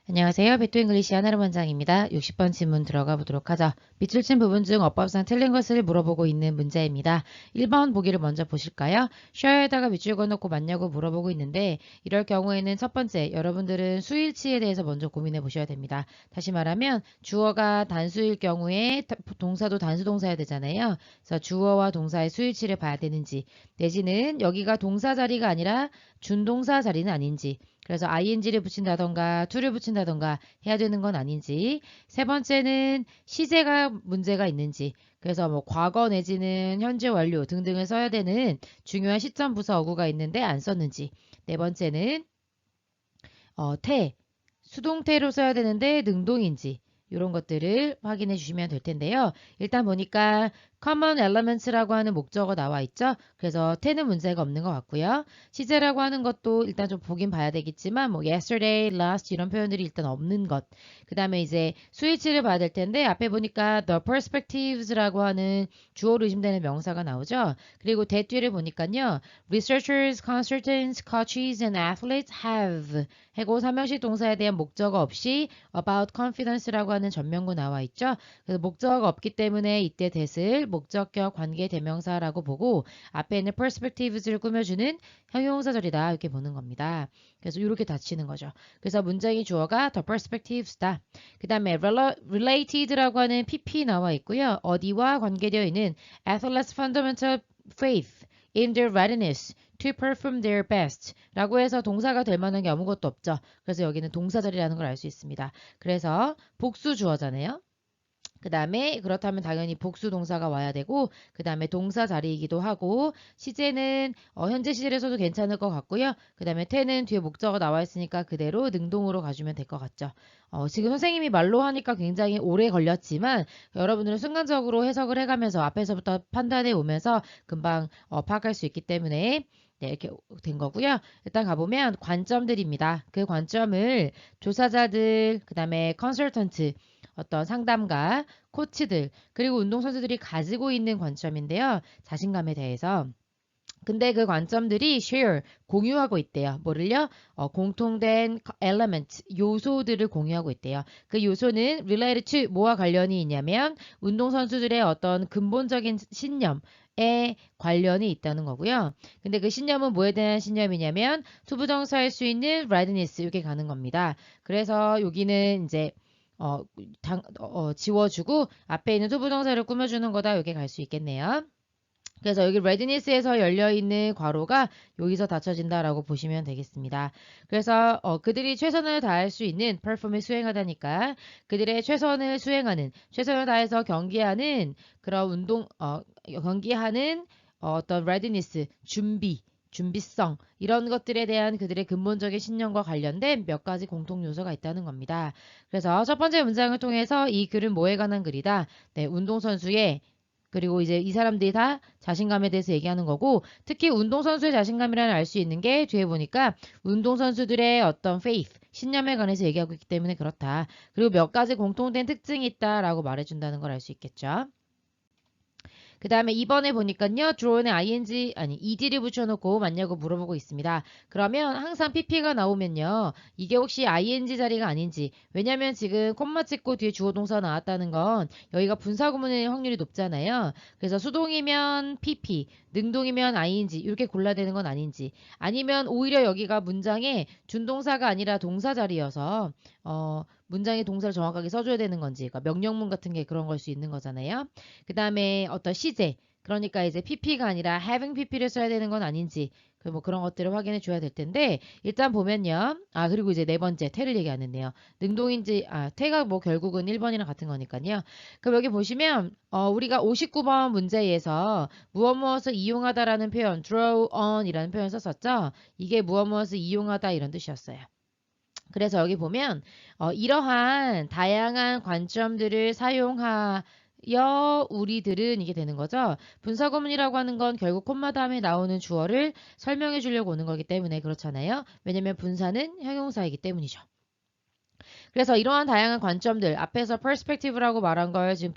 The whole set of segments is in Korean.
안녕하세요. 배투잉글리시 하나름 원장입니다. 60번 질문 들어가 보도록 하죠. 밑줄 친 부분 중 어법상 틀린 것을 물어보고 있는 문제입니다. 1번 보기를 먼저 보실까요? 셔에다가 밑줄 그어놓고 맞냐고 물어보고 있는데 이럴 경우에는 첫 번째, 여러분들은 수일치에 대해서 먼저 고민해 보셔야 됩니다. 다시 말하면 주어가 단수일 경우에 동사도 단수동사여야 되잖아요. 그래서 주어와 동사의 수일치를 봐야 되는지, 내지는 여기가 동사 자리가 아니라 준동사 자리는 아닌지, 그래서 ing를 붙인다던가 to를 붙인다던가 해야 되는 건 아닌지, 세 번째는 시제가 문제가 있는지, 그래서 뭐 과거 내지는 현재 완료 등등을 써야 되는 중요한 시점 부사 어구가 있는데 안 썼는지, 네 번째는 태, 수동태로 써야 되는데 능동인지, 이런 것들을 확인해 주시면 될 텐데요. 일단 보니까 common elements라고 하는 목적어 나와 있죠. 그래서 태는 문제가 없는 것 같고요. 시제라고 하는 것도 일단 좀 보긴 봐야 되겠지만 뭐 yesterday, last 이런 표현들이 일단 없는 것. 그 다음에 이제 수일치를 봐야 될 텐데 앞에 보니까 the perspectives라고 하는 주어로 의심되는 명사가 나오죠. 그리고 대 뒤를 보니까요. researchers, consultants, coaches and athletes have 해고 삼형식 동사에 대한 목적어 없이 about confidence라고 하는 전명구 나와 있죠. 그래서 목적어가 없기 때문에 이때 that을 목적격 관계 대명사라고 보고 앞에 있는 perspectives를 꾸며주는 형용사절이다 이렇게 보는 겁니다. 그래서 이렇게 닫히는 거죠. 그래서 문장의 주어가 the perspectives다. 그 다음에 related라고 하는 pp 나와 있고요. 어디와 관계되어 있는 athletes fundamental faith in their readiness to perform their best 라고 해서 동사가 될 만한 게 아무것도 없죠. 그래서 여기는 동사절이라는 걸 알 수 있습니다. 그래서 복수 주어잖아요. 그 다음에 그렇다면 당연히 복수 동사가 와야 되고 그 다음에 동사 자리이기도 하고 시제는 현재 시제를 써도 괜찮을 것 같고요. 그 다음에 태는 뒤에 목적어 나와 있으니까 그대로 능동으로 가주면 될 것 같죠. 지금 선생님이 말로 하니까 굉장히 오래 걸렸지만 여러분들은 순간적으로 해석을 해가면서 앞에서부터 판단해 오면서 금방 파악할 수 있기 때문에 네, 이렇게 된 거고요. 일단 가보면 관점들입니다. 그 관점을 조사자들, 그 다음에 컨설턴트, 어떤 상담가, 코치들, 그리고 운동선수들이 가지고 있는 관점인데요. 자신감에 대해서. 근데 그 관점들이 share, 공유하고 있대요. 뭐를요? 공통된 element, 요소들을 공유하고 있대요. 그 요소는 related to, 뭐와 관련이 있냐면 운동선수들의 어떤 근본적인 신념에 관련이 있다는 거고요. 근데 그 신념은 뭐에 대한 신념이냐면 투부정사할 수 있는 readiness, 이게 가는 겁니다. 그래서 여기는 이제 지워주고 앞에 있는 투부정사를 꾸며주는 거다. 여기 갈 수 있겠네요. 그래서 여기 readiness에서 열려있는 괄호가 여기서 닫혀진다라고 보시면 되겠습니다. 그래서 그들이 최선을 다할 수 있는 perform을 수행하다니까 그들의 최선을 수행하는 최선을 다해서 경기하는 그런 경기하는 어떤 readiness 준비성 이런 것들에 대한 그들의 근본적인 신념과 관련된 몇 가지 공통 요소가 있다는 겁니다. 그래서 첫 번째 문장을 통해서 이 글은 뭐에 관한 글이다. 네, 운동선수의 그리고 이제 이 사람들이 다 자신감에 대해서 얘기하는 거고 특히 운동선수의 자신감이라는 알 수 있는 게 뒤에 보니까 운동선수들의 어떤 faith, 신념에 관해서 얘기하고 있기 때문에 그렇다. 그리고 몇 가지 공통된 특징이 있다라고 말해준다는 걸 알 수 있겠죠. 그 다음에 2번에 보니까요. draw에 ed를 붙여놓고 맞냐고 물어보고 있습니다. 그러면 항상 pp가 나오면요. 이게 혹시 ing 자리가 아닌지 왜냐면 지금 콤마 찍고 뒤에 주어 동사 나왔다는 건 여기가 분사구문일 확률이 높잖아요. 그래서 수동이면 pp, 능동이면 ing 이렇게 골라야 되는 건 아닌지 아니면 오히려 여기가 문장에 준동사가 아니라 동사 자리여서 문장의 동사를 정확하게 써줘야 되는 건지 그러니까 명령문 같은 게 그런 걸 수 있는 거잖아요. 그 다음에 어떤 시제 그러니까 이제 pp가 아니라 having pp를 써야 되는 건 아닌지 뭐 그런 것들을 확인해 줘야 될 텐데 일단 보면요. 그리고 이제 네 번째 태를 얘기 안 했네요. 능동인지 태가 뭐 결국은 1번이랑 같은 거니까요. 그럼 여기 보시면 우리가 59번 문제에서 무엇 무엇을 이용하다라는 표현 draw on 이라는 표현 썼었죠. 이게 무엇 무엇을 이용하다 이런 뜻이었어요. 그래서 여기 보면 이러한 다양한 관점들을 사용하여 우리들은 이게 되는 거죠. 분사구문이라고 하는 건 결국 콤마 다음에 나오는 주어를 설명해 주려고 오는 거기 때문에 그렇잖아요. 왜냐면 분사는 형용사이기 때문이죠. 그래서 이러한 다양한 관점들 앞에서 perspective라고 말한 걸 지금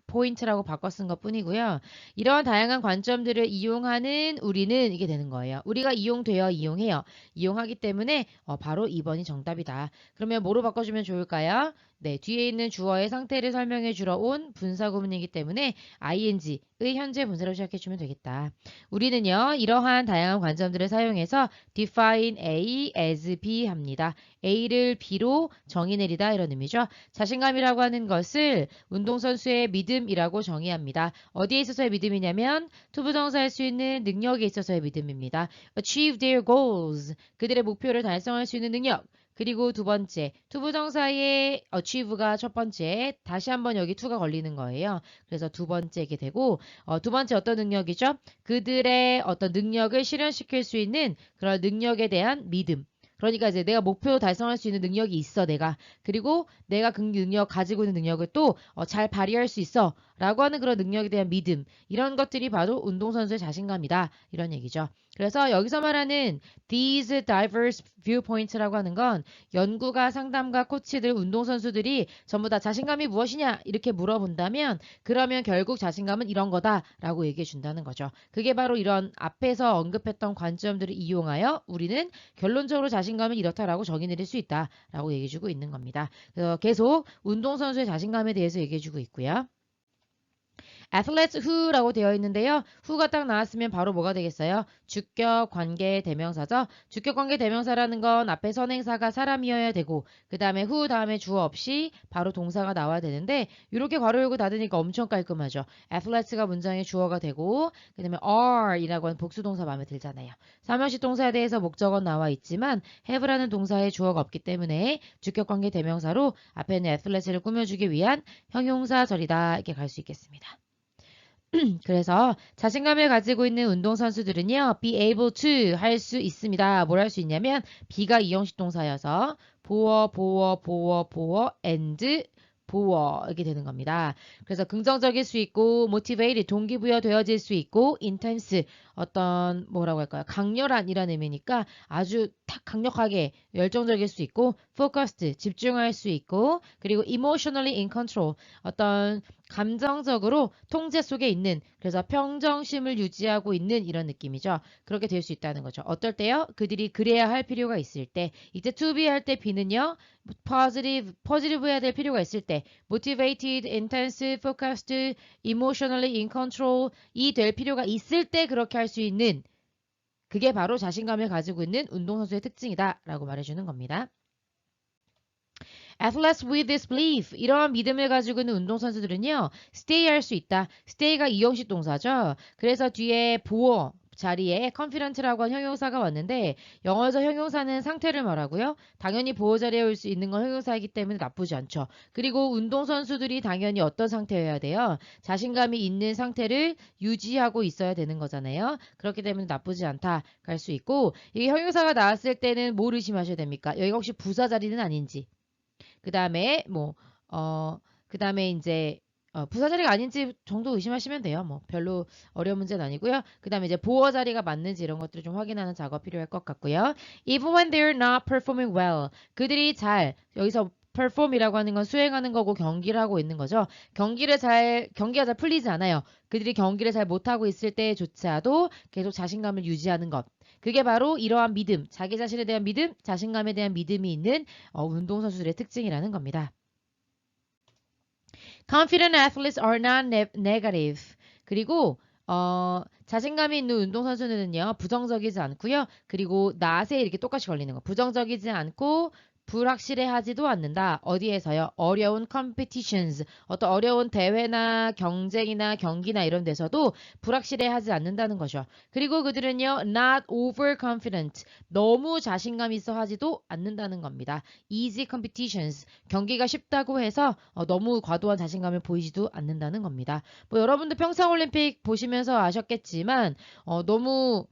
point라고 바꿔 쓴 것 뿐이고요. 이런 다양한 관점들을 이용하는 우리는 이게 되는 거예요. 우리가 이용돼요, 이용해요. 이용하기 때문에 바로 2번이 정답이다. 그러면 뭐로 바꿔주면 좋을까요? 네, 뒤에 있는 주어의 상태를 설명해 주러 온 분사 구문이기 때문에 ing의 현재 분사로 시작해주면 되겠다. 우리는요, 이러한 다양한 관점들을 사용해서 define A as B 합니다. A를 B로 정의 내리다 이런 의미죠. 자신감이라고 하는 것을 운동선수의 믿음이라고 정의합니다. 어디에 있어서의 믿음이냐면 투부정사할 수 있는 능력에 있어서의 믿음입니다. achieve their goals. 그들의 목표를 달성할 수 있는 능력. 그리고 두 번째, 투부정사의 achieve가 첫 번째, 다시 한번 여기 to가 걸리는 거예요. 그래서 두 번째게 되고, 두 번째 어떤 능력이죠? 그들의 어떤 능력을 실현시킬 수 있는 그런 능력에 대한 믿음. 그러니까 이제 내가 목표 달성할 수 있는 능력이 있어, 내가. 그리고 내가 그 능력, 가지고 있는 능력을 또 잘 발휘할 수 있어. 라고 하는 그런 능력에 대한 믿음. 이런 것들이 바로 운동선수의 자신감이다. 이런 얘기죠. 그래서 여기서 말하는 these diverse viewpoints라고 하는 건 연구가 상담가 코치들 운동선수들이 전부 다 자신감이 무엇이냐 이렇게 물어본다면 그러면 결국 자신감은 이런 거다라고 얘기해 준다는 거죠. 그게 바로 이런 앞에서 언급했던 관점들을 이용하여 우리는 결론적으로 자신감은 이렇다라고 정의 내릴 수 있다라고 얘기해 주고 있는 겁니다. 그래서 계속 운동선수의 자신감에 대해서 얘기해 주고 있고요. athletes who라고 되어 있는데요. who가 딱 나왔으면 바로 뭐가 되겠어요? 주격 관계 대명사죠. 주격 관계 대명사라는 건 앞에 선행사가 사람이어야 되고 그 다음에 who 다음에 주어 없이 바로 동사가 나와야 되는데 이렇게 괄호 열고 닫으니까 엄청 깔끔하죠. athletes가 문장의 주어가 되고 그 다음에 are이라고 하는 복수동사 마음에 들잖아요. 삼형식 동사에 대해서 목적어는 나와 있지만 have라는 동사에 주어가 없기 때문에 주격 관계 대명사로 앞에 있는 athletes를 꾸며주기 위한 형용사절이다 이렇게 갈 수 있겠습니다. 그래서 자신감을 가지고 있는 운동선수들은요. be able to 할 수 있습니다. 뭘 할 수 있냐면 be가 이형식 동사여서 보어 and 보어 이렇게 되는 겁니다. 그래서 긍정적일 수 있고 motivate 동기부여 되어질 수 있고 intense 어떤 뭐라고 할까요? 강렬한 이란 의미니까 아주 탁 강력하게 열정적일 수 있고 focused 집중할 수 있고 그리고 emotionally in control 어떤 감정적으로 통제 속에 있는 그래서 평정심을 유지하고 있는 이런 느낌이죠. 그렇게 될 수 있다는 거죠. 어떨 때요? 그들이 그래야 할 필요가 있을 때 이제 to be 할 때 be는요. positive 해야 될 필요가 있을 때 motivated, intense, focused, emotionally in control 이 될 필요가 있을 때 그렇게 할 수 있는 그게 바로 자신감을 가지고 있는 운동선수의 특징이다 라고 말해주는 겁니다. Athletes with this belief 이러한 믿음을 가지고 있는 운동선수들은요. stay 할 수 있다. stay가 이형식 동사죠. 그래서 뒤에 보어 자리에 confident라고 한 형용사가 왔는데 영어에서 형용사는 상태를 말하고요. 당연히 보호 자리에 올 수 있는 건 형용사이기 때문에 나쁘지 않죠. 그리고 운동선수들이 당연히 어떤 상태여야 돼요? 자신감이 있는 상태를 유지하고 있어야 되는 거잖아요. 그렇기 때문에 나쁘지 않다 갈 수 있고 이게 형용사가 나왔을 때는 뭘 의심하셔야 됩니까? 여기가 혹시 부사 자리는 아닌지 그 다음에 그 다음에 이제 부사 자리가 아닌지 정도 의심하시면 돼요. 뭐 별로 어려운 문제는 아니고요. 그 다음에 이제 보어 자리가 맞는지 이런 것들을 좀 확인하는 작업 필요할 것 같고요. Even when they're not performing well. 그들이 잘 여기서 perform이라고 하는 건 수행하는 거고 경기를 하고 있는 거죠. 경기가 잘 풀리지 않아요. 그들이 경기를 잘 못하고 있을 때조차도 계속 자신감을 유지하는 것. 그게 바로 이러한 믿음, 자기 자신에 대한 믿음, 자신감에 대한 믿음이 있는 운동선수들의 특징이라는 겁니다. Confident athletes are not negative. 그리고 자신감이 있는 운동선수들은요. 부정적이지 않고요. 그리고 not에 이렇게 똑같이 걸리는 거. 부정적이지 않고 불확실해하지도 않는다. 어디에서요? 어려운 competitions, 어떤 어려운 대회나 경쟁이나 경기나 이런 데서도 불확실해하지 않는다는 거죠. 그리고 그들은요, not overconfident, 너무 자신감 있어 하지도 않는다는 겁니다. easy competitions, 경기가 쉽다고 해서 너무 과도한 자신감을 보이지도 않는다는 겁니다. 뭐 여러분도 평창올림픽 보시면서 아셨겠지만 너무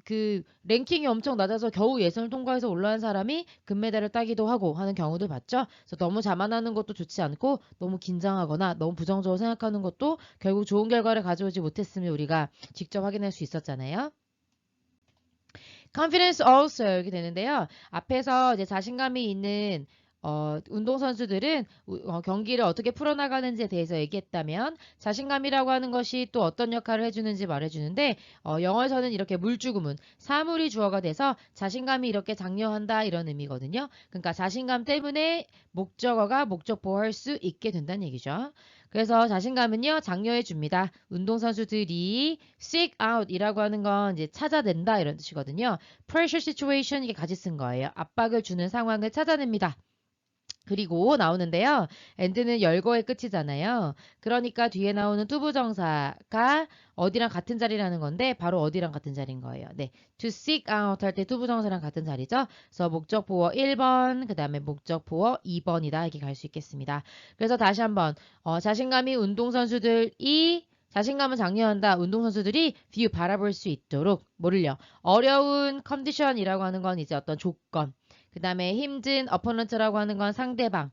그 랭킹이 엄청 낮아서 겨우 예선을 통과해서 올라간 사람이 금메달을 따기도 하고 하는 경우도 봤죠. 그래서 너무 자만하는 것도 좋지 않고 너무 긴장하거나 너무 부정적으로 생각하는 것도 결국 좋은 결과를 가져오지 못했음을 우리가 직접 확인할 수 있었잖아요. confidence also 이렇게 되는데요. 앞에서 이제 자신감이 있는 운동선수들은 경기를 어떻게 풀어나가는지에 대해서 얘기했다면 자신감이라고 하는 것이 또 어떤 역할을 해주는지 말해주는데 영어에서는 이렇게 물주구문, 사물이 주어가 돼서 자신감이 이렇게 장려한다 이런 의미거든요. 그러니까 자신감 때문에 목적어가 목적보호할 수 있게 된다는 얘기죠. 그래서 자신감은요, 장려해 줍니다. 운동선수들이 seek out 이라고 하는 건 이제 찾아낸다 이런 뜻이거든요. pressure situation 이게 같이 쓴 거예요. 압박을 주는 상황을 찾아냅니다. 그리고 나오는데요. and는 열거의 끝이잖아요. 그러니까 뒤에 나오는 투부정사가 어디랑 같은 자리라는 건데 바로 어디랑 같은 자리인 거예요. 네, to seek out 할 때 투부정사랑 같은 자리죠. 그래서 목적 보어 1번, 그 다음에 목적 보어 2번이다 이렇게 갈 수 있겠습니다. 그래서 다시 한번 자신감이 운동선수들이 자신감을 장려한다. 운동선수들이 view 바라볼 수 있도록 뭐를요? 어려운 컨디션이라고 하는 건 이제 어떤 조건. 그 다음에 힘든 어포넌트라고 하는 건 상대방이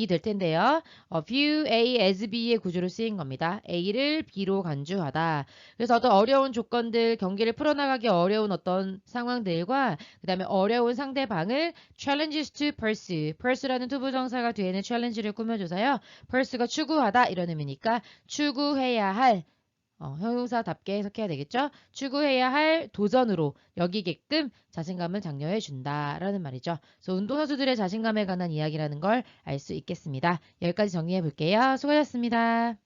될 텐데요. view A as B의 구조로 쓰인 겁니다. A를 B로 간주하다. 그래서 어떤 어려운 조건들, 경기를 풀어나가기 어려운 어떤 상황들과 그 다음에 어려운 상대방을 challenges to pursue. pursue라는 투부정사가 뒤에는 challenge를 꾸며줘서요. pursue가 추구하다 이런 의미니까 추구해야 할 형용사답게 해석해야 되겠죠? 추구해야 할 도전으로 여기게끔 자신감을 장려해 준다라는 말이죠. 그래서 운동선수들의 자신감에 관한 이야기라는 걸 알 수 있겠습니다. 여기까지 정리해 볼게요. 수고하셨습니다.